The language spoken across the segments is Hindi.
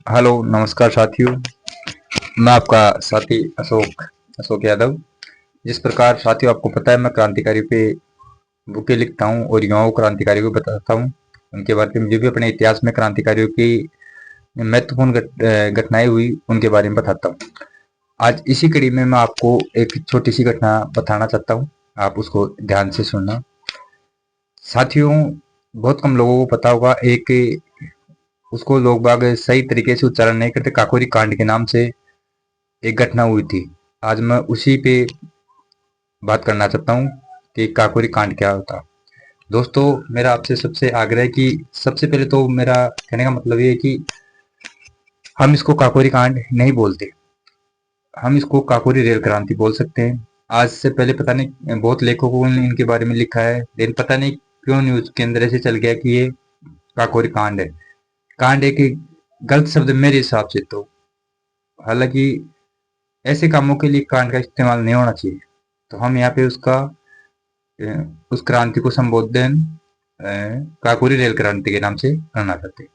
हेलो नमस्कार साथियों। मैं आपका साथी अशोक अशोक यादव। जिस प्रकार साथियों आपको पता है मैं क्रांतिकारी पे बुकें लिखता हूँ और युवाओं को क्रांतिकारियों को बताता हूँ उनके बारे में, जो भी अपने इतिहास में क्रांतिकारियों की महत्वपूर्ण घटनाएं हुई उनके बारे में बताता हूँ। आज इसी कड़ी में मैं आपको एक छोटी सी घटना बताना चाहता हूँ, आप उसको ध्यान से सुनना। साथियों, बहुत कम लोगों को पता होगा, एक उसको लोग बाग सही तरीके से उच्चारण नहीं करते, काकोरी कांड के नाम से एक घटना हुई थी। आज मैं उसी पे बात करना चाहता हूँ कि काकोरी कांड क्या होता। दोस्तों, मेरा आपसे सबसे आग्रह है कि सबसे पहले तो मेरा कहने का मतलब ये है कि हम इसको काकोरी कांड नहीं बोलते, हम इसको काकोरी रेल क्रांति बोल सकते हैं। आज से पहले पता नहीं बहुत लेखकों ने इनके बारे में लिखा है, लेकिन पता नहीं क्यों न्यूज के अंदर ऐसे चल गया कि ये काकोरी कांड है। कांड एक गलत शब्द मेरे हिसाब से तो। हालांकि ऐसे कामों के लिए कांड का इस्तेमाल नहीं होना चाहिए, तो हम यहाँ पे अ, उस क्रांति को संबोधन काकोरी रेल क्रांति के नाम से करना चाहते हैं।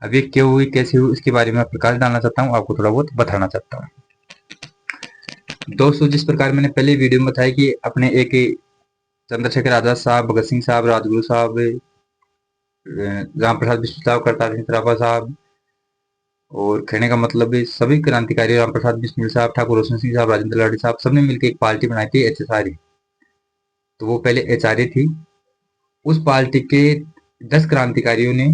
अब ये क्यों हुई, कैसे हुई, इसके बारे में प्रकाश डालना चाहता हूँ, आपको थोड़ा बहुत बताना चाहता हूँ। दोस्तों, जिस प्रकार मैंने पहले वीडियो में बताया कि अपने एक चंद्रशेखर आजाद साहब, भगत सिंह साहब, राजगुरु साहब, राम प्रसाद बिस्मिल साहब, करतार सिंह सराफा साहब, और कहने का मतलब है सभी क्रांतिकारी, राम प्रसाद बिस्मिल साहब, ठाकुर रोशन सिंह साहब, राजेंद्र लाडी साहब, सबने मिलकर एक पार्टी बनाई थी, एचएसआर। तो वो पहले एचआरए थी। उस पार्टी के 10 क्रांतिकारियों ने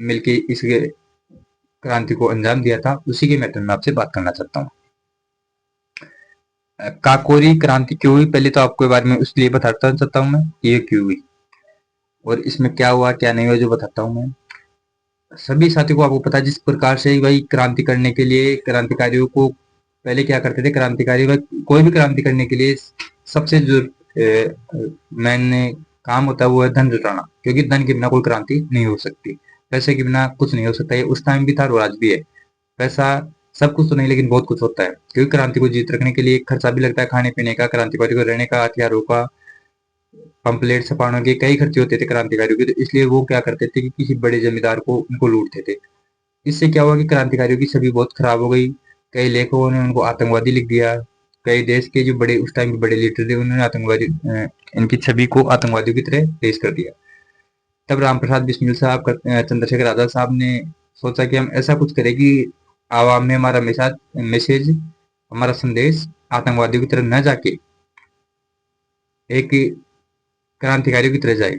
मिलकर इस क्रांति को अंजाम दिया था, उसी के मैटर में आपसे बात करना चाहता हूँ। काकोरी क्रांति क्यों हुई, पहले तो आपको बारे में उसलिए बताना चाहता हूँ मैं, ये क्यों हुई और इसमें क्या हुआ क्या नहीं हुआ, जो बताता हूँ मैं। सभी साथियों को आपको पता है, जिस प्रकार से भाई क्रांति करने के लिए क्रांतिकारियों को पहले क्या करते थे, क्रांतिकारी कोई भी क्रांति करने के लिए सबसे जो मेन काम होता है वो है धन जुटाना, क्योंकि धन के बिना कोई क्रांति नहीं हो सकती, पैसे के बिना कुछ नहीं हो सकता। ये उस टाइम भी था और आज भी है। पैसा सब कुछ तो नहीं, लेकिन बहुत कुछ होता है, क्योंकि क्रांति को जीत रखने के लिए खर्चा भी लगता है, खाने पीने का, क्रांतिकारी को रहने का, हथियारों का, पंपलेट छपाने के कई खर्चे होते थे क्रांतिकारियों के। तो इसलिए वो क्या करते थे कि किसी बड़े जमींदार को उनको लूटते थे। इससे क्या हुआ कि क्रांतिकारियों की छवि बहुत खराब हो गई। कई लेखकों ने उनको आतंकवादी लिख दिया। कई देश के जो बड़े उस टाइम के बड़े लीडर थे उन्होंने आतंकवादी इनकी छवि को आतंकवादियों की तरह पेश कर दिया। तब रामप्रसाद बिस्मिल साहब, चंद्रशेखर आजाद साहब ने सोचा कि हम ऐसा कुछ करें कि आवाम में हमारा मैसेज, हमारा संदेश आतंकवादियों की तरह न जाके एक क्रांतिकारियों की तरह जाए।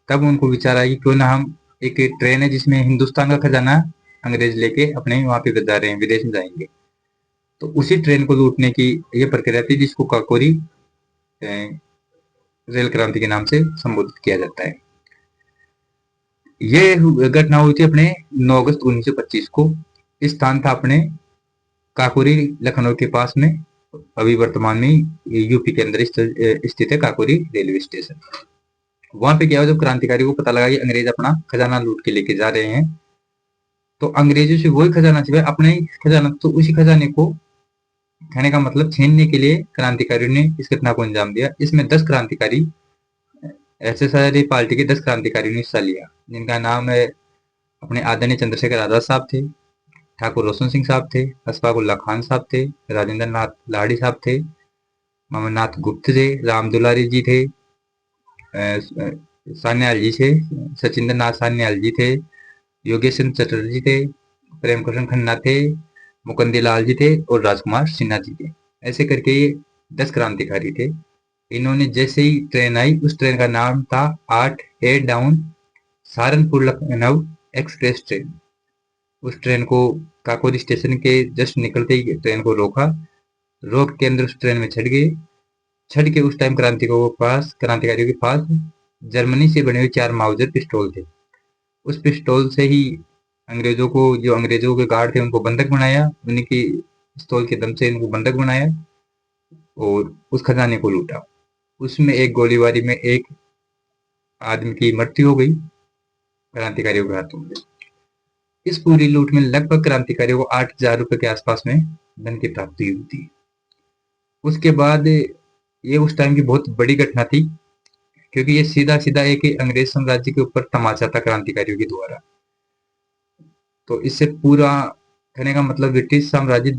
तब उनको विचार आया कि क्यों ना हम एक ट्रेन है जिसमें हिंदुस्तान का खजाना अंग्रेज लेके अपने वहां पे जा रहे हैं, विदेश में जाएंगे, तो उसी ट्रेन को लूटने की ये प्रक्रिया थी, जिसको काकोरी रेल क्रांति के नाम से संबोधित किया जाता है। ये घटना हुई थी अपने 9 अगस्त 1925 को। स्थान था अपने काकोरी, लखनऊ के पास में। अभी वर्तमान में यूपी के अंदर स्थित है काकोरी रेलवे स्टेशन। वहां पे क्या हुआ, जब क्रांतिकारी को पता लगा कि अंग्रेज अपना खजाना लूट के लेके जा रहे हैं, तो अंग्रेजों से वही खजाना छिपा अपने ही खजाना, तो उसी खजाने को कहने का मतलब छीनने के लिए क्रांतिकारियों ने इस घटना को अंजाम दिया। इसमें 10 क्रांतिकारी, ऐसे सारे पार्टी के 10 क्रांतिकारियों ने हिस्सा लिया, जिनका नाम है अपने आदरणीय चंद्रशेखर आजाद साहब थे, ठाकुर रोशन सिंह साहब थे, अशफाक उल्ला खान साहब थे, राजेंद्र नाथ लाडी साहब थे, ममनाथ गुप्त थे, राम दुलारी जी थे, सान्याल जी थे, सचिंद्र नाथ सान्याल जी थे, योगेश चंद्र चटर्जी थे, प्रेम कृष्ण खन्ना थे, मुकुंदी लाल जी थे और राजकुमार सिन्हा जी थे। ऐसे करके ये 10 क्रांतिकारी थे। इन्होंने जैसे ही ट्रेन आई, उस ट्रेन का नाम था 8 head down Saharanpur Lucknow express train. उस ट्रेन को काकोरी स्टेशन के जस्ट निकलते ही ट्रेन को रोका, रोक के अंदर उस ट्रेन में चढ़ गए। चढ़ के उस टाइम क्रांतिकारियों के पास जर्मनी से बने हुए 4 माउजर पिस्टल थे। उस पिस्टल से ही अंग्रेजों के गार्ड थे उनको बंधक बनाया, उन्हीं की पिस्तौल के दम से इनको बंधक बनाया और उस खजाने को लूटा। उसमें एक गोलीबारी में एक आदमी की मृत्यु हो गई क्रांतिकारियों के हाथों में। इस पूरी लूट में लगभग क्रांतिकारियों को 8,000 रुपए के आसपास में धन की प्राप्ति हुई थी। उसके बाद ये उस टाइम की बहुत बड़ी घटना थी, क्योंकि ये सीधा सीधा एक अंग्रेज साम्राज्य के ऊपर तमाचा था क्रांतिकारियों के द्वारा। तो इससे पूरा कहने का मतलब ब्रिटिश साम्राज्य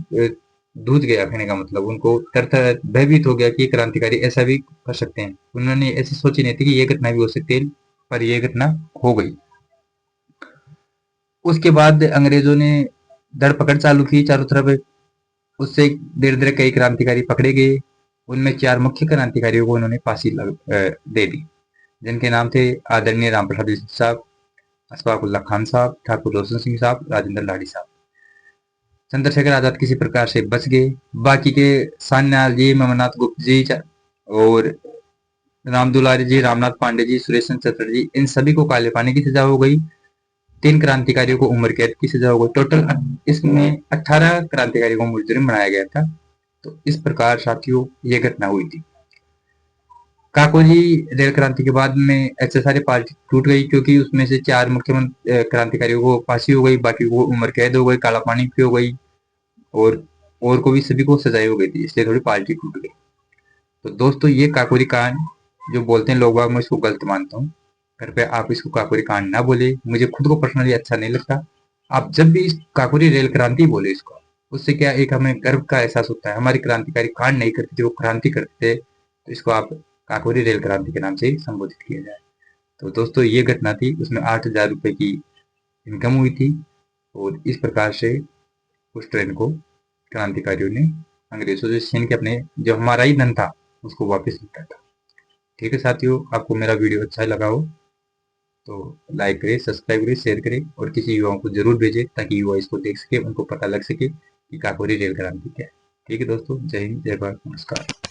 दूध गया, कहने का मतलब उनको तरह तरह भयभीत हो गया कि ये क्रांतिकारी ऐसा भी कर सकते हैं। उन्होंने ऐसी सोची नहीं थी कि ये घटना भी हो सकती है, पर ये घटना हो गई। उसके बाद अंग्रेजों ने धरपकड़ चालू की चारों तरफ। उससे धीरे धीरे कई क्रांतिकारी पकड़े गए। उनमें 4 मुख्य क्रांतिकारियों को उन्होंने फांसी दे दी, जिनके नाम थे आदरणीय राम प्रसाद बिस्मिल साहब, अशफाक उल्लाह खान साहब, ठाकुर रोशन सिंह साहब, राजेंद्र लाडी साहब। चंद्रशेखर आजाद किसी प्रकार से बच गए। बाकी के सान्याल जी, ममनाथ गुप्त जी और रामदुलारी जी, रामनाथ पांडे जी, सुरेश चंद्र चटर्जी, इन सभी को काले पानी की सजा हो गई। 3 क्रांतिकारियों को उम्र कैद की सजा हो गई। टोटल इसमें 18 क्रांतिकारियों को मुजरिम बनाया गया था। तो इस प्रकार साथियों ये घटना हुई थी। काकोजी रेल क्रांति के बाद में एसएसआर पार्टी टूट गई, क्योंकि उसमें से 4 मुख्य क्रांतिकारियों को फांसी हो गई, बाकी को उम्र कैद हो गई, काला पानी की हो गई, और को भी सभी को सजाई हो गई थी, इसलिए थोड़ी पार्टी टूट गई। तो दोस्तों ये काकोरी कांड जो बोलते हैं लोग बाग, मैं इसको गलत मानता हूँ। कृपया आप इसको काकोरी कांड ना बोले, मुझे खुद को पर्सनली अच्छा नहीं लगता। आप जब भी इस काकोरी रेल क्रांति बोले इसको, उससे क्या एक हमें गर्व का एहसास होता है। हमारी क्रांतिकारी कांड नहीं करते थे, वो क्रांति करते थे, तो इसको आप काकोरी रेल क्रांति के नाम से ही संबोधित किया जाए। तो दोस्तों ये घटना थी, उसमें 8,000 रुपए की इनकम हुई थी, और इस प्रकार से उस ट्रेन को क्रांतिकारियों ने अंग्रेजों से छीन के अपने जो हमारा ही धन था उसको वापस लिया था। ठीक है साथियों, आपको मेरा वीडियो अच्छा लगा हो तो लाइक करें, सब्सक्राइब करें, शेयर करें, और किसी युवाओं को जरूर भेजें ताकि युवा इसको देख सके, उनको पता लग सके कि काकोरी रेल क्रांति क्या है। ठीक है दोस्तों, जय हिंद, जय भारत, नमस्कार।